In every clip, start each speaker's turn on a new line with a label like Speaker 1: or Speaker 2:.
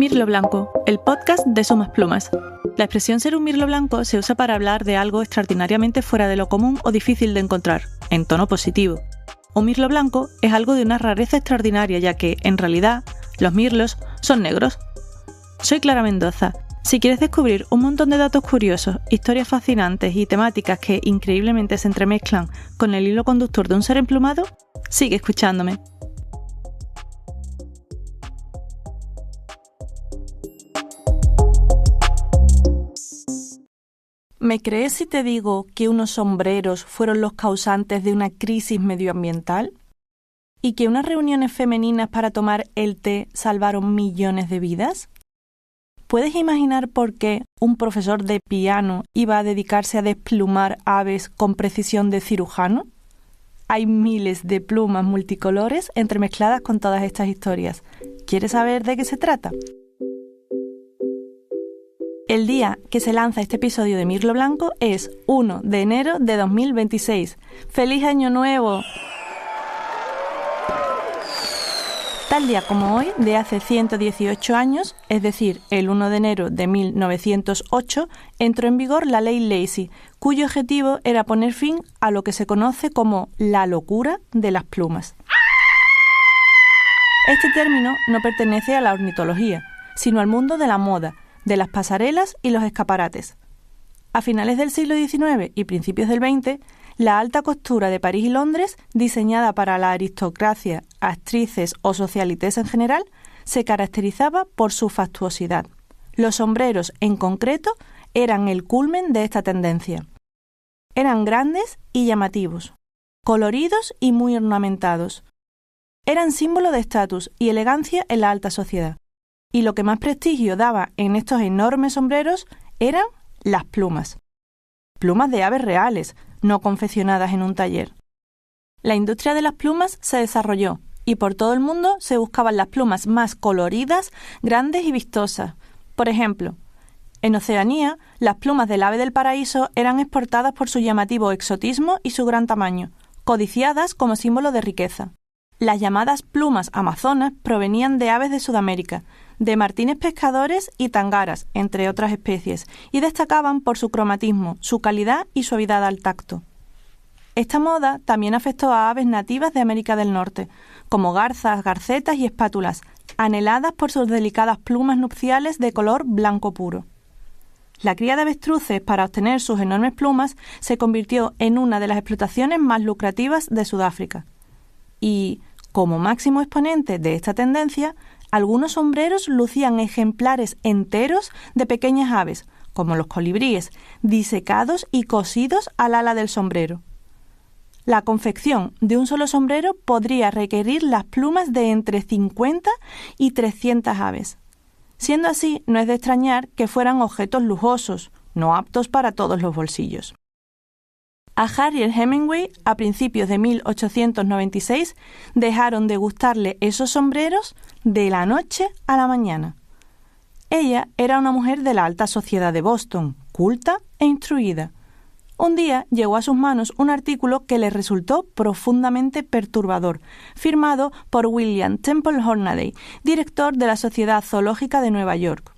Speaker 1: Mirlo Blanco, el podcast de Sumas Plumas. La expresión ser un mirlo blanco se usa para hablar de algo extraordinariamente fuera de lo común o difícil de encontrar, en tono positivo. Un mirlo blanco es algo de una rareza extraordinaria, ya que, en realidad, los mirlos son negros. Soy Clara Mendoza. Si quieres descubrir un montón de datos curiosos, historias fascinantes y temáticas que increíblemente se entremezclan con el hilo conductor de un ser emplumado, sigue escuchándome. ¿Me crees si te digo que unos sombreros fueron los causantes de una crisis medioambiental? ¿Y que unas reuniones femeninas para tomar el té salvaron millones de vidas? ¿Puedes imaginar por qué un profesor de piano iba a dedicarse a desplumar aves con precisión de cirujano? Hay miles de plumas multicolores entremezcladas con todas estas historias. ¿Quieres saber de qué se trata? El día que se lanza este episodio de Mirlo Blanco es 1 de enero de 2026. ¡Feliz Año Nuevo! Tal día como hoy, de hace 118 años, es decir, el 1 de enero de 1908, entró en vigor la Ley Lacy, cuyo objetivo era poner fin a lo que se conoce como la locura de las plumas. Este término no pertenece a la ornitología, sino al mundo de la moda, de las pasarelas y los escaparates. A finales del siglo XIX y principios del XX, la alta costura de París y Londres, diseñada para la aristocracia, actrices o socialites en general, se caracterizaba por su fastuosidad. Los sombreros, en concreto, eran el culmen de esta tendencia. Eran grandes y llamativos, coloridos y muy ornamentados. Eran símbolo de estatus y elegancia en la alta sociedad. Y lo que más prestigio daba en estos enormes sombreros eran las plumas. Plumas de aves reales, no confeccionadas en un taller. La industria de las plumas se desarrolló y por todo el mundo se buscaban las plumas más coloridas, grandes y vistosas. Por ejemplo, en Oceanía, las plumas del ave del paraíso eran exportadas por su llamativo exotismo y su gran tamaño, codiciadas como símbolo de riqueza. Las llamadas plumas amazonas provenían de aves de Sudamérica, de martines pescadores y tangaras, entre otras especies, y destacaban por su cromatismo, su calidad y suavidad al tacto. Esta moda también afectó a aves nativas de América del Norte, como garzas, garcetas y espátulas, anheladas por sus delicadas plumas nupciales de color blanco puro. La cría de avestruces para obtener sus enormes plumas se convirtió en una de las explotaciones más lucrativas de Sudáfrica. Y, como máximo exponente de esta tendencia, algunos sombreros lucían ejemplares enteros de pequeñas aves, como los colibríes, disecados y cosidos al ala del sombrero. La confección de un solo sombrero podría requerir las plumas de entre 50 y 300 aves. Siendo así, no es de extrañar que fueran objetos lujosos, no aptos para todos los bolsillos. A Harriet Hemingway, a principios de 1896, dejaron de gustarle esos sombreros de la noche a la mañana. Ella era una mujer de la alta sociedad de Boston, culta e instruida. Un día llegó a sus manos un artículo que le resultó profundamente perturbador, firmado por William Temple Hornaday, director de la Sociedad Zoológica de Nueva York.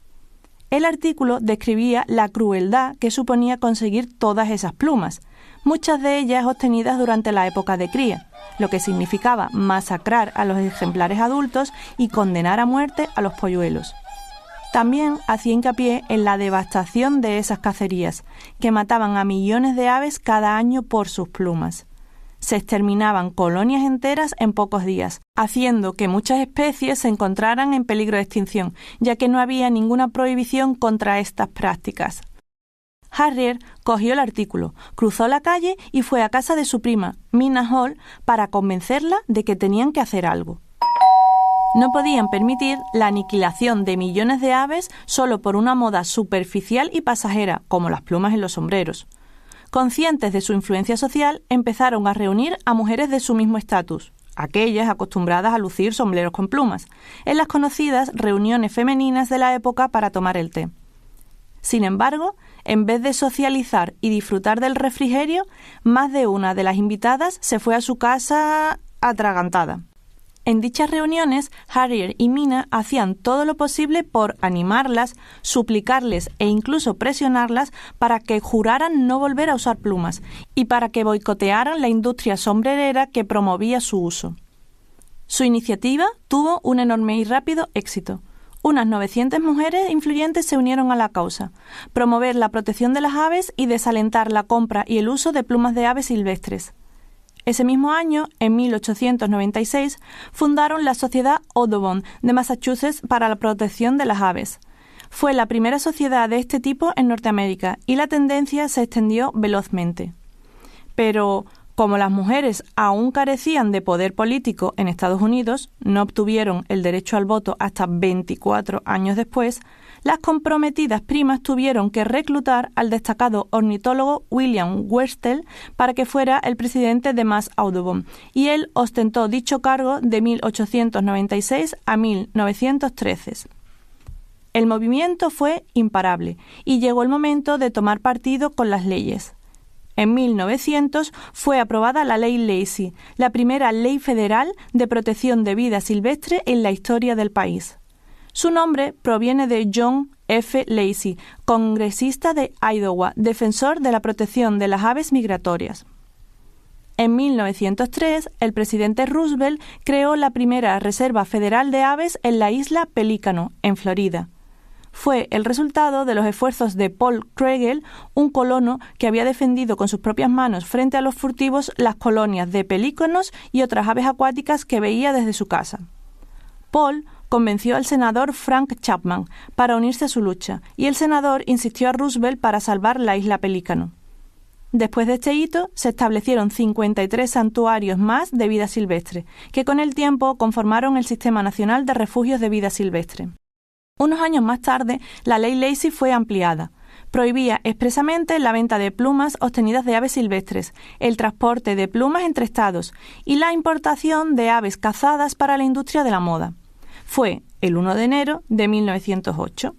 Speaker 1: El artículo describía la crueldad que suponía conseguir todas esas plumas, muchas de ellas obtenidas durante la época de cría, lo que significaba masacrar a los ejemplares adultos y condenar a muerte a los polluelos. También hacía hincapié en la devastación de esas cacerías, que mataban a millones de aves cada año por sus plumas. Se exterminaban colonias enteras en pocos días, haciendo que muchas especies se encontraran en peligro de extinción, ya que no había ninguna prohibición contra estas prácticas. Harriet cogió el artículo, cruzó la calle y fue a casa de su prima, Mina Hall, para convencerla de que tenían que hacer algo. No podían permitir la aniquilación de millones de aves solo por una moda superficial y pasajera, como las plumas en los sombreros. Conscientes de su influencia social, empezaron a reunir a mujeres de su mismo estatus, aquellas acostumbradas a lucir sombreros con plumas, en las conocidas reuniones femeninas de la época para tomar el té. Sin embargo, en vez de socializar y disfrutar del refrigerio, más de una de las invitadas se fue a su casa atragantada. En dichas reuniones, Harrier y Mina hacían todo lo posible por animarlas, suplicarles e incluso presionarlas para que juraran no volver a usar plumas y para que boicotearan la industria sombrerera que promovía su uso. Su iniciativa tuvo un enorme y rápido éxito. Unas 900 mujeres influyentes se unieron a la causa: promover la protección de las aves y desalentar la compra y el uso de plumas de aves silvestres. Ese mismo año, en 1896, fundaron la Sociedad Audubon de Massachusetts para la protección de las aves. Fue la primera sociedad de este tipo en Norteamérica y la tendencia se extendió velozmente. Pero, como las mujeres aún carecían de poder político en Estados Unidos, no obtuvieron el derecho al voto hasta 24 años después, las comprometidas primas tuvieron que reclutar al destacado ornitólogo William Westell para que fuera el presidente de Mass Audubon, y él ostentó dicho cargo de 1896 a 1913. El movimiento fue imparable y llegó el momento de tomar partido con las leyes. En 1900 fue aprobada la Ley Lacey, la primera ley federal de protección de vida silvestre en la historia del país. Su nombre proviene de John F. Lacey, congresista de Iowa, defensor de la protección de las aves migratorias. En 1903, el presidente Roosevelt creó la primera reserva federal de aves en la isla Pelícano, en Florida. Fue el resultado de los esfuerzos de Paul Kregel, un colono que había defendido con sus propias manos frente a los furtivos las colonias de pelícanos y otras aves acuáticas que veía desde su casa. Paul convenció al senador Frank Chapman para unirse a su lucha, y el senador insistió a Roosevelt para salvar la isla Pelícano. Después de este hito, se establecieron 53 santuarios más de vida silvestre, que con el tiempo conformaron el Sistema Nacional de Refugios de Vida Silvestre. Unos años más tarde, la Ley Lacey fue ampliada. Prohibía expresamente la venta de plumas obtenidas de aves silvestres, el transporte de plumas entre estados y la importación de aves cazadas para la industria de la moda. Fue el 1 de enero de 1908.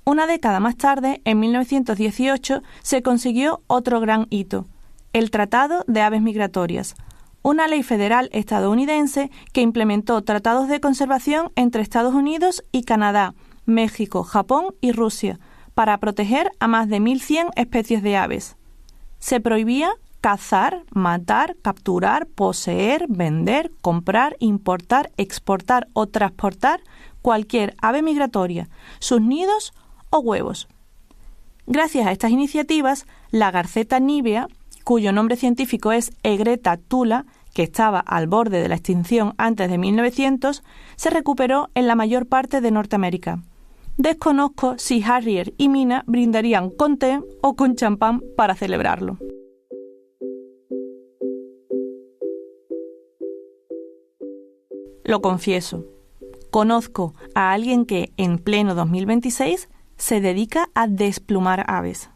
Speaker 1: Una década más tarde, en 1918, se consiguió otro gran hito: el Tratado de Aves Migratorias, una ley federal estadounidense que implementó tratados de conservación entre Estados Unidos y Canadá, México, Japón y Rusia, para proteger a más de 1.100 especies de aves. Se prohibía cazar, matar, capturar, poseer, vender, comprar, importar, exportar o transportar cualquier ave migratoria, sus nidos o huevos. Gracias a estas iniciativas, la garceta nívea, cuyo nombre científico es Egretta tula, que estaba al borde de la extinción antes de 1900, se recuperó en la mayor parte de Norteamérica. Desconozco si Harrier y Mina brindarían con té o con champán para celebrarlo. Lo confieso, conozco a alguien que, en pleno 2026, se dedica a desplumar aves.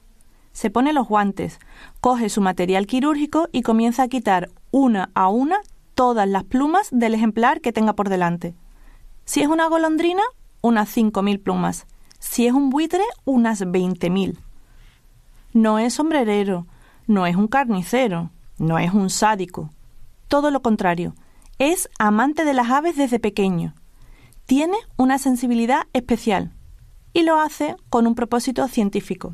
Speaker 1: Se pone los guantes, coge su material quirúrgico y comienza a quitar una a una todas las plumas del ejemplar que tenga por delante. Si es una golondrina, unas 5.000 plumas. Si es un buitre, unas 20.000. No es sombrerero, no es un carnicero, no es un sádico. Todo lo contrario, es amante de las aves desde pequeño. Tiene una sensibilidad especial y lo hace con un propósito científico.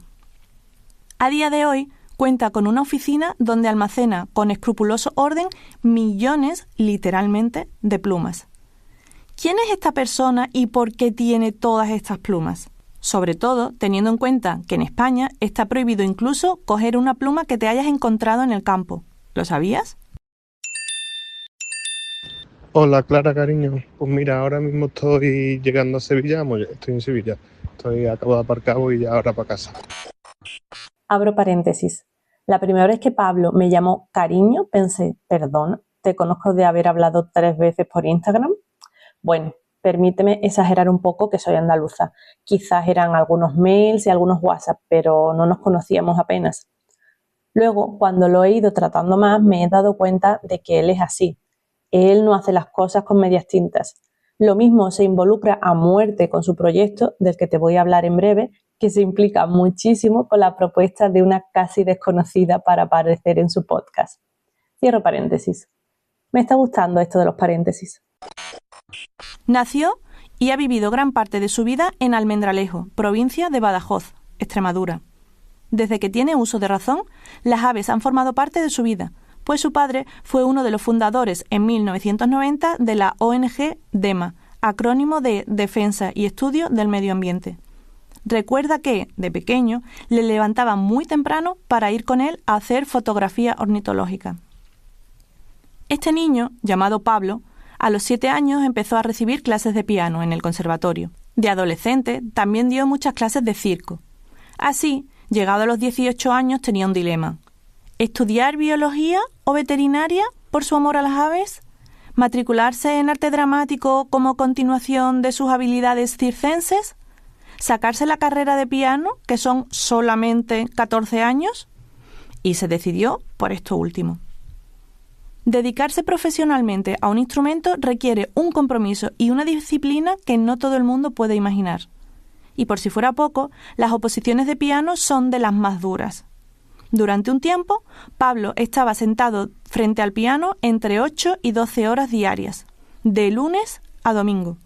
Speaker 1: A día de hoy cuenta con una oficina donde almacena con escrupuloso orden millones, literalmente, de plumas. ¿Quién es esta persona y por qué tiene todas estas plumas? Sobre todo teniendo en cuenta que en España está prohibido incluso coger una pluma que te hayas encontrado en el campo. ¿Lo sabías?
Speaker 2: Hola Clara, cariño. Pues mira, ahora mismo estoy llegando a Sevilla, estoy en Sevilla. Acabo de aparcar y ya ahora para casa.
Speaker 3: Abro paréntesis. La primera vez que Pablo me llamó cariño, pensé, perdón, ¿te conozco de haber hablado 3 veces por Instagram? Bueno, permíteme exagerar un poco que soy andaluza. Quizás eran algunos mails y algunos WhatsApp, pero no nos conocíamos apenas. Luego, cuando lo he ido tratando más, me he dado cuenta de que él es así. Él no hace las cosas con medias tintas. Lo mismo se involucra a muerte con su proyecto, del que te voy a hablar en breve, que se implica muchísimo con la propuesta de una casi desconocida para aparecer en su podcast. Cierro paréntesis. Me está gustando esto de los paréntesis.
Speaker 1: Nació y ha vivido gran parte de su vida en Almendralejo, provincia de Badajoz, Extremadura. Desde que tiene uso de razón, las aves han formado parte de su vida, pues su padre fue uno de los fundadores en 1990 de la ONG DEMA, acrónimo de Defensa y Estudio del Medio Ambiente. Recuerda que, de pequeño, le levantaba muy temprano para ir con él a hacer fotografía ornitológica. Este niño, llamado Pablo, a los 7 años empezó a recibir clases de piano en el conservatorio. De adolescente también dio muchas clases de circo. Así, llegado a los 18 años tenía un dilema. ¿Estudiar biología o veterinaria por su amor a las aves? ¿Matricularse en arte dramático como continuación de sus habilidades circenses? ¿Sacarse la carrera de piano, que son solamente 14 años? Y se decidió por esto último. Dedicarse profesionalmente a un instrumento requiere un compromiso y una disciplina que no todo el mundo puede imaginar. Y por si fuera poco, las oposiciones de piano son de las más duras. Durante un tiempo, Pablo estaba sentado frente al piano entre 8 y 12 horas diarias, de lunes a domingo.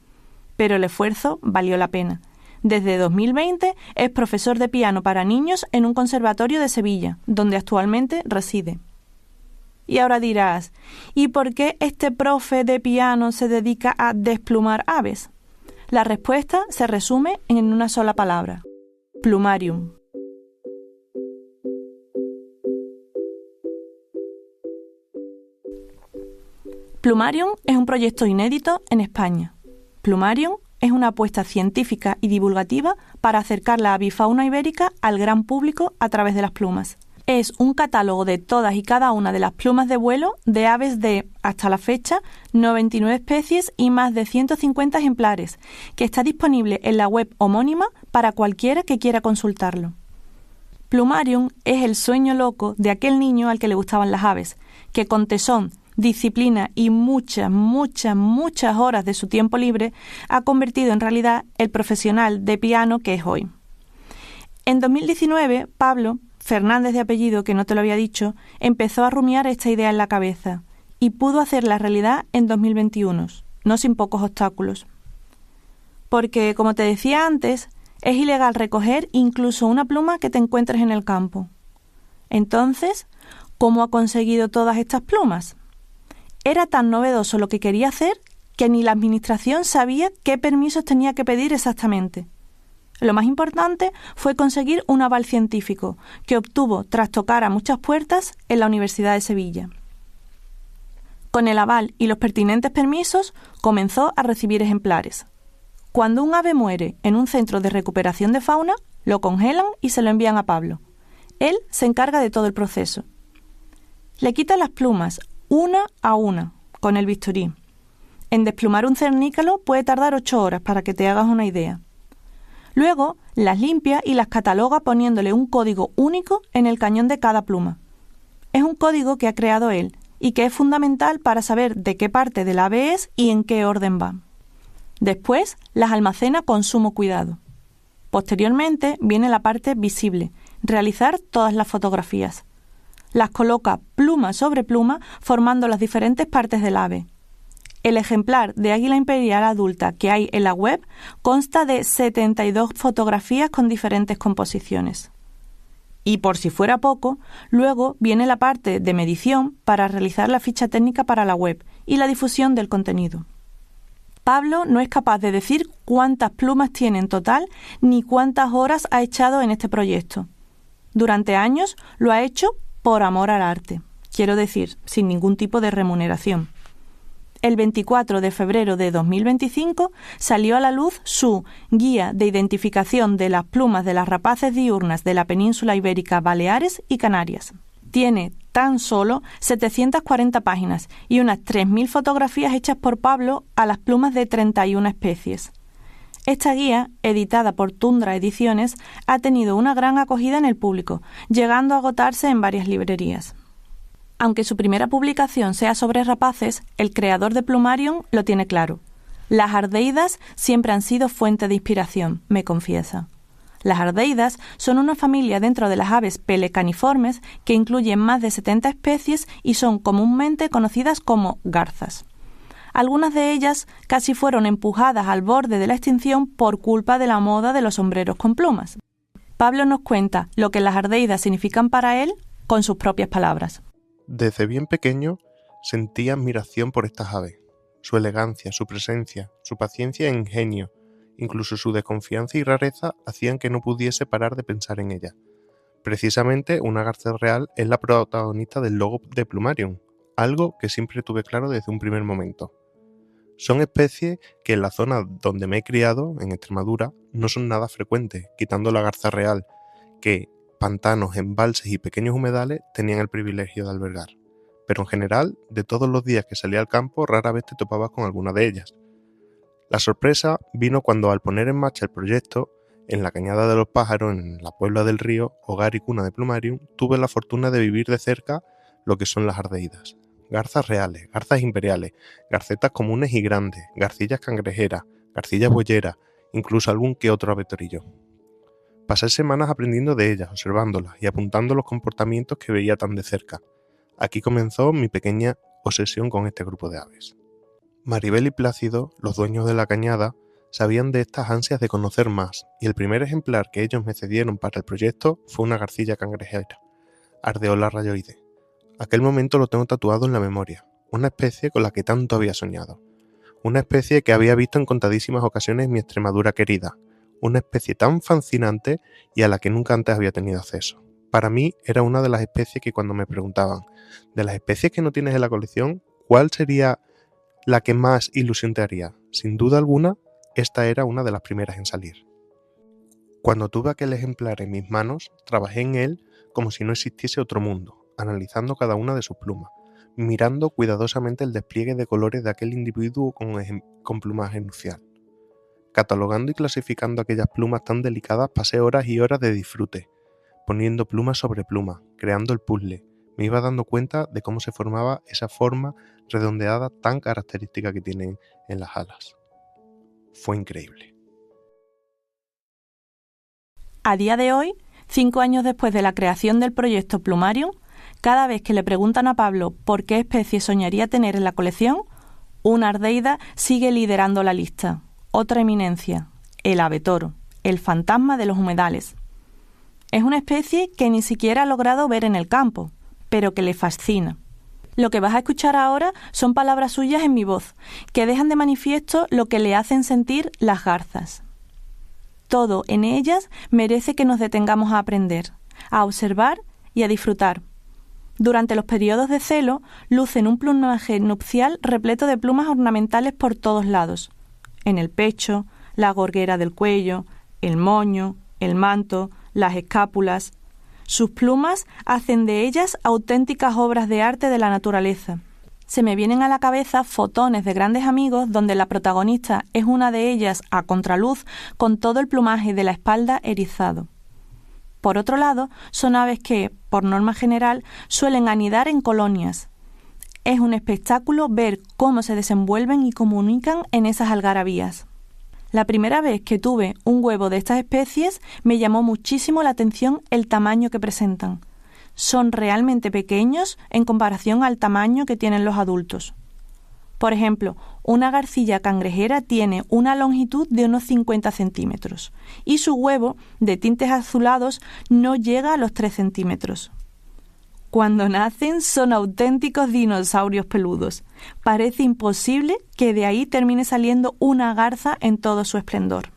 Speaker 1: Pero el esfuerzo valió la pena. Desde 2020 es profesor de piano para niños en un conservatorio de Sevilla, donde actualmente reside. Y ahora dirás, ¿y por qué este profe de piano se dedica a desplumar aves? La respuesta se resume en una sola palabra: plumarium. Plumarium es un proyecto inédito en España. Plumarium es una apuesta científica y divulgativa para acercar la avifauna ibérica al gran público a través de las plumas. Es un catálogo de todas y cada una de las plumas de vuelo de aves de, hasta la fecha, 99 especies y más de 150 ejemplares, que está disponible en la web homónima para cualquiera que quiera consultarlo. Plumarium es el sueño loco de aquel niño al que le gustaban las aves, que con tesón, disciplina y muchas horas de su tiempo libre ha convertido en realidad el profesional de piano que es hoy. En 2019, Pablo Fernández de apellido, que no te lo había dicho, empezó a rumiar esta idea en la cabeza y pudo hacerla realidad en 2021, no sin pocos obstáculos. Porque, como te decía antes, es ilegal recoger incluso una pluma que te encuentres en el campo. Entonces, ¿cómo ha conseguido todas estas plumas? Era tan novedoso lo que quería hacer que ni la administración sabía qué permisos tenía que pedir exactamente. Lo más importante fue conseguir un aval científico, que obtuvo tras tocar a muchas puertas en la Universidad de Sevilla. Con el aval y los pertinentes permisos, comenzó a recibir ejemplares. Cuando un ave muere en un centro de recuperación de fauna, lo congelan y se lo envían a Pablo. Él se encarga de todo el proceso. Le quita las plumas, una a una, con el bisturí. En desplumar un cernícalo puede tardar 8 horas, para que te hagas una idea. Luego las limpia y las cataloga poniéndole un código único en el cañón de cada pluma. Es un código que ha creado él y que es fundamental para saber de qué parte del ave es y en qué orden va. Después las almacena con sumo cuidado. Posteriormente viene la parte visible, realizar todas las fotografías. Las coloca pluma sobre pluma formando las diferentes partes del ave. El ejemplar de águila imperial adulta que hay en la web consta de 72 fotografías con diferentes composiciones. Y por si fuera poco, luego viene la parte de medición para realizar la ficha técnica para la web y la difusión del contenido. Pablo no es capaz de decir cuántas plumas tiene en total ni cuántas horas ha echado en este proyecto. Durante años lo ha hecho por amor al arte, quiero decir, sin ningún tipo de remuneración. El 24 de febrero de 2025 salió a la luz su Guía de Identificación de las Plumas de las Rapaces Diurnas de la Península Ibérica, Baleares y Canarias. Tiene tan solo 740 páginas y unas 3.000 fotografías hechas por Pablo a las plumas de 31 especies. Esta guía, editada por Tundra Ediciones, ha tenido una gran acogida en el público, llegando a agotarse en varias librerías. Aunque su primera publicación sea sobre rapaces, el creador de Plumarium lo tiene claro. Las ardeidas siempre han sido fuente de inspiración, me confiesa. Las ardeidas son una familia dentro de las aves pelecaniformes que incluyen más de 70 especies y son comúnmente conocidas como garzas. Algunas de ellas casi fueron empujadas al borde de la extinción por culpa de la moda de los sombreros con plumas. Pablo nos cuenta lo que las ardeidas significan para él con sus propias palabras.
Speaker 2: Desde bien pequeño sentí admiración por estas aves. Su elegancia, su presencia, su paciencia e ingenio, incluso su desconfianza y rareza hacían que no pudiese parar de pensar en ella. Precisamente una garza real es la protagonista del logo de Plumarium, algo que siempre tuve claro desde un primer momento. Son especies que en la zona donde me he criado, en Extremadura, no son nada frecuentes, quitando la garza real, que pantanos, embalses y pequeños humedales tenían el privilegio de albergar. Pero en general, de todos los días que salía al campo, rara vez te topabas con alguna de ellas. La sorpresa vino cuando, al poner en marcha el proyecto, en la Cañada de los Pájaros, en la Puebla del Río, hogar y cuna de Plumarium, tuve la fortuna de vivir de cerca lo que son las ardeidas. Garzas reales, garzas imperiales, garcetas comunes y grandes, garcillas cangrejeras, garcillas boyeras, incluso algún que otro avetorillo. Pasé semanas aprendiendo de ellas, observándolas y apuntando los comportamientos que veía tan de cerca. Aquí comenzó mi pequeña obsesión con este grupo de aves. Maribel y Plácido, los dueños de la cañada, sabían de estas ansias de conocer más, y el primer ejemplar que ellos me cedieron para el proyecto fue una garcilla cangrejera, Ardeola rayoide. Aquel momento lo tengo tatuado en la memoria, una especie con la que tanto había soñado, una especie que había visto en contadísimas ocasiones en mi Extremadura querida, una especie tan fascinante y a la que nunca antes había tenido acceso. Para mí era una de las especies que, cuando me preguntaban, de las especies que no tienes en la colección, ¿cuál sería la que más ilusión te haría? Sin duda alguna, esta era una de las primeras en salir. Cuando tuve aquel ejemplar en mis manos, trabajé en él como si no existiese otro mundo, analizando cada una de sus plumas, mirando cuidadosamente el despliegue de colores de aquel individuo con plumaje nupcial. Catalogando y clasificando aquellas plumas tan delicadas, pasé horas y horas de disfrute, poniendo pluma sobre pluma, creando el puzzle. Me iba dando cuenta de cómo se formaba esa forma redondeada tan característica que tienen en las alas. Fue increíble.
Speaker 1: A día de hoy, 5 años después de la creación del proyecto Plumarium, cada vez que le preguntan a Pablo por qué especie soñaría tener en la colección, una ardeida sigue liderando la lista. Otra eminencia, el abetoro, el fantasma de los humedales. Es una especie que ni siquiera ha logrado ver en el campo, pero que le fascina. Lo que vas a escuchar ahora son palabras suyas en mi voz, que dejan de manifiesto lo que le hacen sentir las garzas. Todo en ellas merece que nos detengamos a aprender, a observar y a disfrutar. Durante los periodos de celo, lucen un plumaje nupcial repleto de plumas ornamentales por todos lados. En el pecho, la gorguera del cuello, el moño, el manto, las escápulas. Sus plumas hacen de ellas auténticas obras de arte de la naturaleza. Se me vienen a la cabeza fotones de grandes amigos donde la protagonista es una de ellas a contraluz con todo el plumaje de la espalda erizado. Por otro lado, son aves que, por norma general, suelen anidar en colonias. Es un espectáculo ver cómo se desenvuelven y comunican en esas algarabías. La primera vez que tuve un huevo de estas especies me llamó muchísimo la atención el tamaño que presentan. Son realmente pequeños en comparación al tamaño que tienen los adultos. Por ejemplo, una garcilla cangrejera tiene una longitud de unos 50 centímetros y su huevo, de tintes azulados, no llega a los 3 centímetros. Cuando nacen son auténticos dinosaurios peludos. Parece imposible que de ahí termine saliendo una garza en todo su esplendor.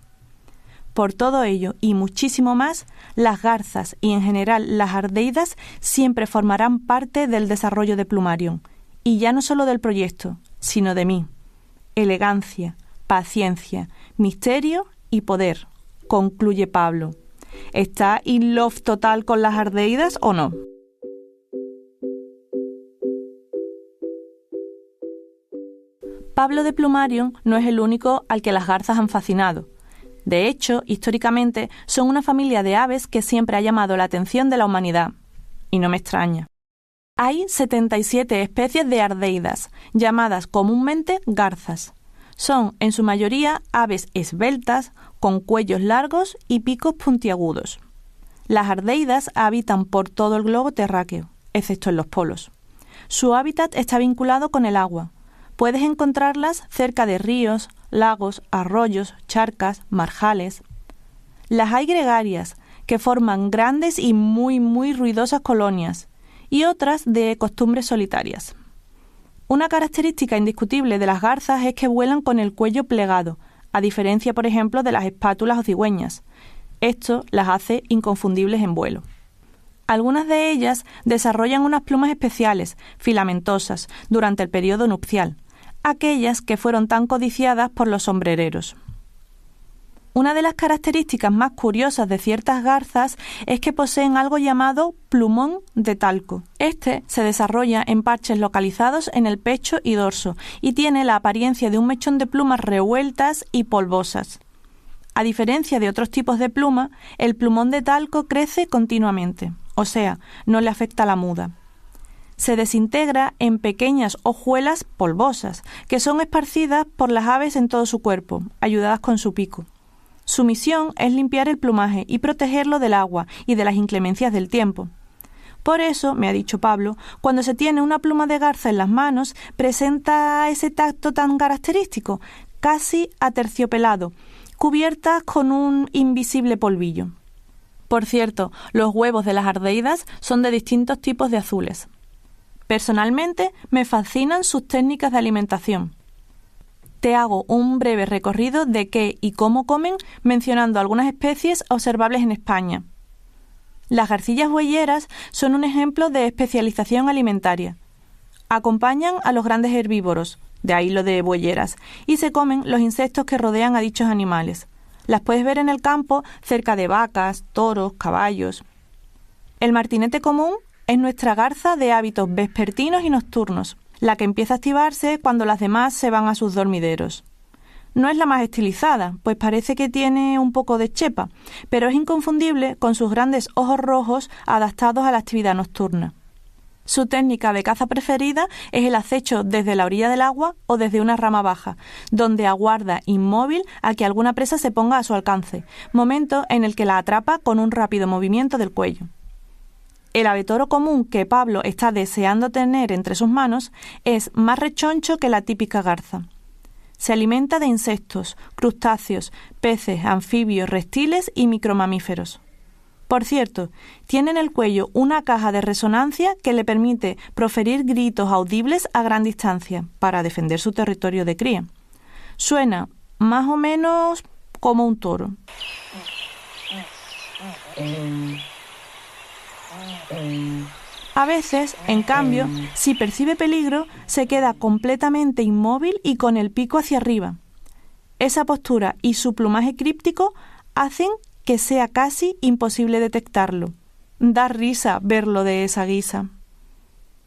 Speaker 1: Por todo ello y muchísimo más, las garzas y en general las ardeidas siempre formarán parte del desarrollo de Plumarium, y ya no solo del proyecto, sino de mí. Elegancia, paciencia, misterio y poder, concluye Pablo. ¿Está in love total con las ardeidas o no? Pablo de Plumarium no es el único al que las garzas han fascinado. De hecho, históricamente, son una familia de aves que siempre ha llamado la atención de la humanidad. Y no me extraña. Hay 77 especies de ardeidas, llamadas comúnmente garzas. Son, en su mayoría, aves esbeltas, con cuellos largos y picos puntiagudos. Las ardeidas habitan por todo el globo terráqueo, excepto en los polos. Su hábitat está vinculado con el agua. Puedes encontrarlas cerca de ríos, lagos, arroyos, charcas, marjales. Las hay gregarias, que forman grandes y muy ruidosas colonias, y otras de costumbres solitarias. Una característica indiscutible de las garzas es que vuelan con el cuello plegado, a diferencia, por ejemplo, de las espátulas o cigüeñas. Esto las hace inconfundibles en vuelo. Algunas de ellas desarrollan unas plumas especiales, filamentosas, durante el periodo nupcial, aquellas que fueron tan codiciadas por los sombrereros. Una de las características más curiosas de ciertas garzas es que poseen algo llamado plumón de talco. Este se desarrolla en parches localizados en el pecho y dorso y tiene la apariencia de un mechón de plumas revueltas y polvosas. A diferencia de otros tipos de pluma, el plumón de talco crece continuamente, o sea, no le afecta la muda. Se desintegra en pequeñas hojuelas polvosas, que son esparcidas por las aves en todo su cuerpo, ayudadas con su pico. Su misión es limpiar el plumaje y protegerlo del agua y de las inclemencias del tiempo. Por eso, me ha dicho Pablo, cuando se tiene una pluma de garza en las manos, presenta ese tacto tan característico, casi aterciopelado, cubiertas con un invisible polvillo. Por cierto, los huevos de las ardeidas son de distintos tipos de azules. Personalmente, me fascinan sus técnicas de alimentación. Te hago un breve recorrido de qué y cómo comen, mencionando algunas especies observables en España. Las garcillas bueyeras son un ejemplo de especialización alimentaria. Acompañan a los grandes herbívoros, de ahí lo de bueyeras, y se comen los insectos que rodean a dichos animales. Las puedes ver en el campo cerca de vacas, toros, caballos. El martinete común es nuestra garza de hábitos vespertinos y nocturnos, la que empieza a activarse cuando las demás se van a sus dormideros. No es la más estilizada, pues parece que tiene un poco de chepa, pero es inconfundible con sus grandes ojos rojos adaptados a la actividad nocturna. Su técnica de caza preferida es el acecho desde la orilla del agua o desde una rama baja, donde aguarda inmóvil a que alguna presa se ponga a su alcance, momento en el que la atrapa con un rápido movimiento del cuello. El abetoro común que Pablo está deseando tener entre sus manos es más rechoncho que la típica garza. Se alimenta de insectos, crustáceos, peces, anfibios, reptiles y micromamíferos. Por cierto, tiene en el cuello una caja de resonancia que le permite proferir gritos audibles a gran distancia para defender su territorio de cría. Suena más o menos como un toro. A veces, en cambio, si percibe peligro, se queda completamente inmóvil y con el pico hacia arriba. Esa postura y su plumaje críptico hacen que sea casi imposible detectarlo. Da risa verlo de esa guisa.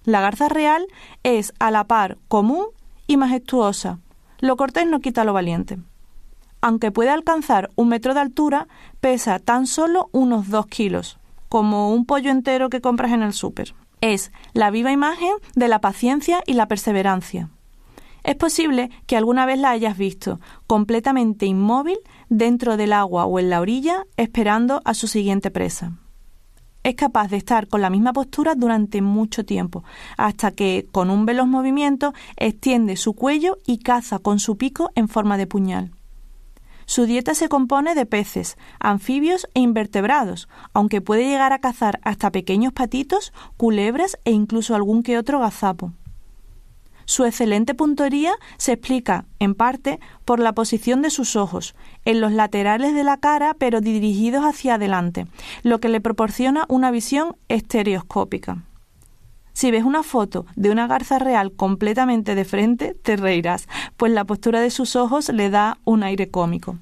Speaker 1: La garza real es a la par común y majestuosa. Lo cortés no quita lo valiente. Aunque puede alcanzar 1 metro de altura, pesa tan solo unos 2 kilos, como un pollo entero que compras en el súper. Es la viva imagen de la paciencia y la perseverancia. Es posible que alguna vez la hayas visto, completamente inmóvil, dentro del agua o en la orilla, esperando a su siguiente presa. Es capaz de estar con la misma postura durante mucho tiempo, hasta que, con un veloz movimiento, extiende su cuello y caza con su pico en forma de puñal. Su dieta se compone de peces, anfibios e invertebrados, aunque puede llegar a cazar hasta pequeños patitos, culebras e incluso algún que otro gazapo. Su excelente puntería se explica, en parte, por la posición de sus ojos, en los laterales de la cara pero dirigidos hacia adelante, lo que le proporciona una visión estereoscópica. Si ves una foto de una garza real completamente de frente, te reirás, pues la postura de sus ojos le da un aire cómico.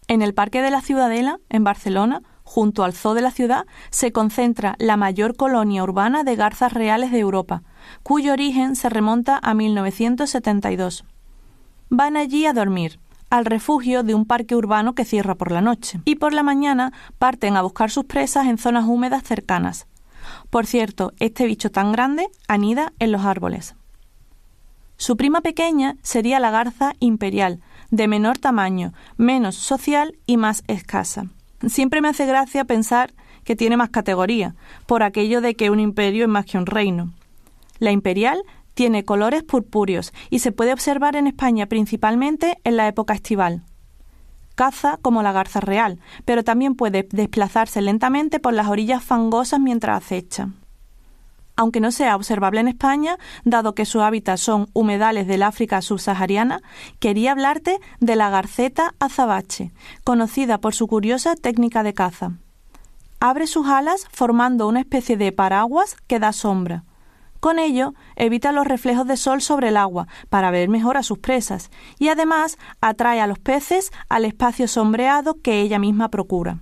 Speaker 1: En el Parque de la Ciudadela, en Barcelona, junto al zoo de la ciudad, se concentra la mayor colonia urbana de garzas reales de Europa, cuyo origen se remonta a 1972. Van allí a dormir, al refugio de un parque urbano que cierra por la noche, y por la mañana parten a buscar sus presas en zonas húmedas cercanas. Por cierto, este bicho tan grande anida en los árboles. Su prima pequeña sería la garza imperial, de menor tamaño, menos social y más escasa. Siempre me hace gracia pensar que tiene más categoría, por aquello de que un imperio es más que un reino. La imperial tiene colores purpúreos y se puede observar en España principalmente en la época estival. Caza como la garza real, pero también puede desplazarse lentamente por las orillas fangosas mientras acecha. Aunque no sea observable en España, dado que sus hábitats son humedales del África subsahariana, quería hablarte de la garceta azabache, conocida por su curiosa técnica de caza. Abre sus alas formando una especie de paraguas que da sombra. Con ello, evita los reflejos de sol sobre el agua para ver mejor a sus presas y además atrae a los peces al espacio sombreado que ella misma procura.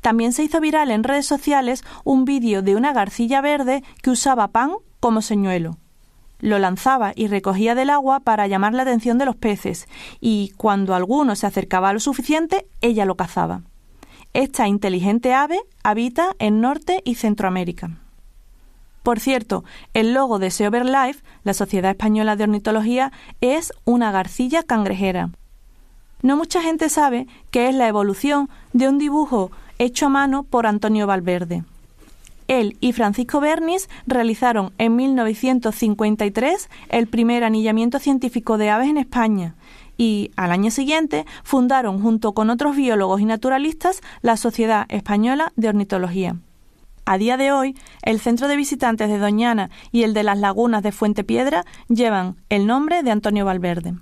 Speaker 1: También se hizo viral en redes sociales un vídeo de una garcilla verde que usaba pan como señuelo. Lo lanzaba y recogía del agua para llamar la atención de los peces y, cuando alguno se acercaba lo suficiente, ella lo cazaba. Esta inteligente ave habita en Norte y Centroamérica. Por cierto, el logo de Sea BirdLife, la Sociedad Española de Ornitología, es una garcilla cangrejera. No mucha gente sabe que es la evolución de un dibujo hecho a mano por Antonio Valverde. Él y Francisco Bernis realizaron en 1953 el primer anillamiento científico de aves en España y, al año siguiente, fundaron junto con otros biólogos y naturalistas la Sociedad Española de Ornitología. A día de hoy, el centro de visitantes de Doñana y el de las lagunas de Fuente Piedra llevan el nombre de Antonio Valverde.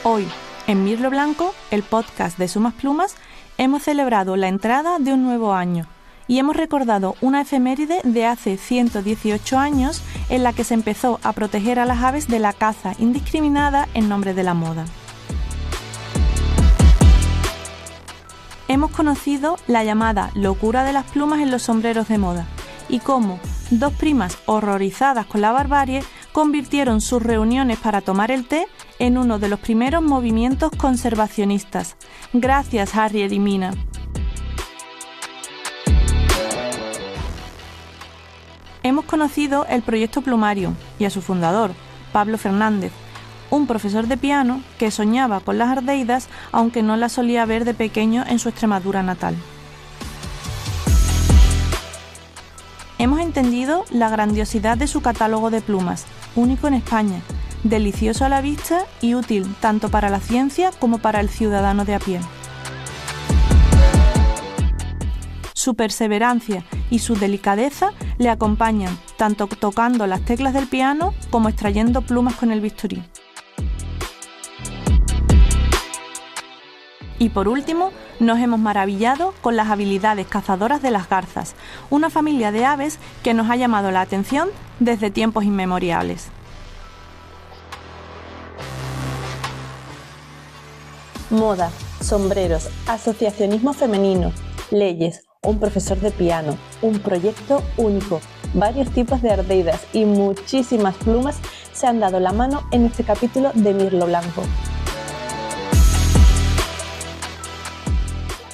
Speaker 1: Hoy, en Mirlo Blanco, el podcast de Sumas Plumas, hemos celebrado la entrada de un nuevo año y hemos recordado una efeméride de hace 118 años en la que se empezó a proteger a las aves de la caza indiscriminada en nombre de la moda. Hemos conocido la llamada locura de las plumas en los sombreros de moda y cómo dos primas horrorizadas con la barbarie convirtieron sus reuniones para tomar el té en uno de los primeros movimientos conservacionistas. Gracias, Harriet y Mina. Hemos conocido el proyecto Plumario y a su fundador, Pablo Fernández, un profesor de piano que soñaba con las ardeidas aunque no las solía ver de pequeño en su Extremadura natal. Hemos entendido la grandiosidad de su catálogo de plumas, único en España, delicioso a la vista y útil tanto para la ciencia como para el ciudadano de a pie. Su perseverancia y su delicadeza le acompañan tanto tocando las teclas del piano como extrayendo plumas con el bisturí. Y por último, nos hemos maravillado con las habilidades cazadoras de las garzas, una familia de aves que nos ha llamado la atención desde tiempos inmemoriales.
Speaker 3: Moda, sombreros, asociacionismo femenino, leyes, un profesor de piano, un proyecto único, varios tipos de ardeidas y muchísimas plumas se han dado la mano en este capítulo de Mirlo Blanco.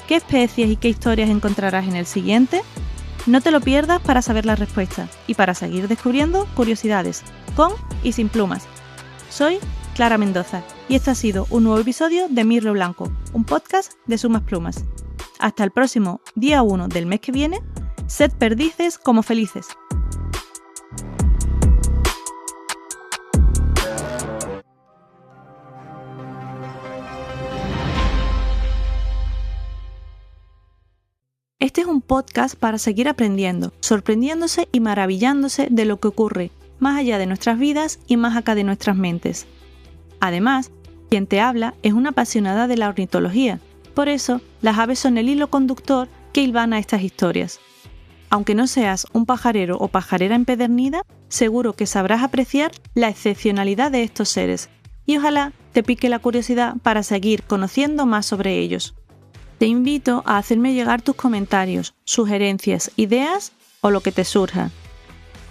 Speaker 1: ¿Qué especies y qué historias encontrarás en el siguiente? No te lo pierdas para saber la respuesta y para seguir descubriendo curiosidades, con y sin plumas. Soy Clara Mendoza y este ha sido un nuevo episodio de Mirlo Blanco, un podcast de Sumas Plumas. Hasta el próximo día 1 del mes que viene, sed perdices como felices. Este es un podcast para seguir aprendiendo, sorprendiéndose y maravillándose de lo que ocurre más allá de nuestras vidas y más acá de nuestras mentes. Además, quien te habla es una apasionada de la ornitología, por eso las aves son el hilo conductor que hilvana estas historias. Aunque no seas un pajarero o pajarera empedernida, seguro que sabrás apreciar la excepcionalidad de estos seres y ojalá te pique la curiosidad para seguir conociendo más sobre ellos. Te invito a hacerme llegar tus comentarios, sugerencias, ideas o lo que te surja.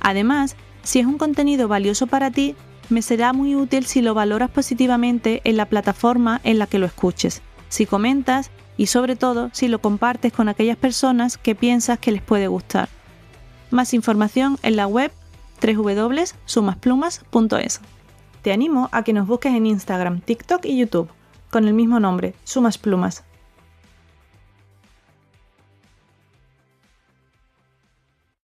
Speaker 1: Además, si es un contenido valioso para ti, me será muy útil si lo valoras positivamente en la plataforma en la que lo escuches, si comentas y sobre todo si lo compartes con aquellas personas que piensas que les puede gustar. Más información en la web www.sumasplumas.es. Te animo a que nos busques en Instagram, TikTok y YouTube con el mismo nombre, Sumas Plumas.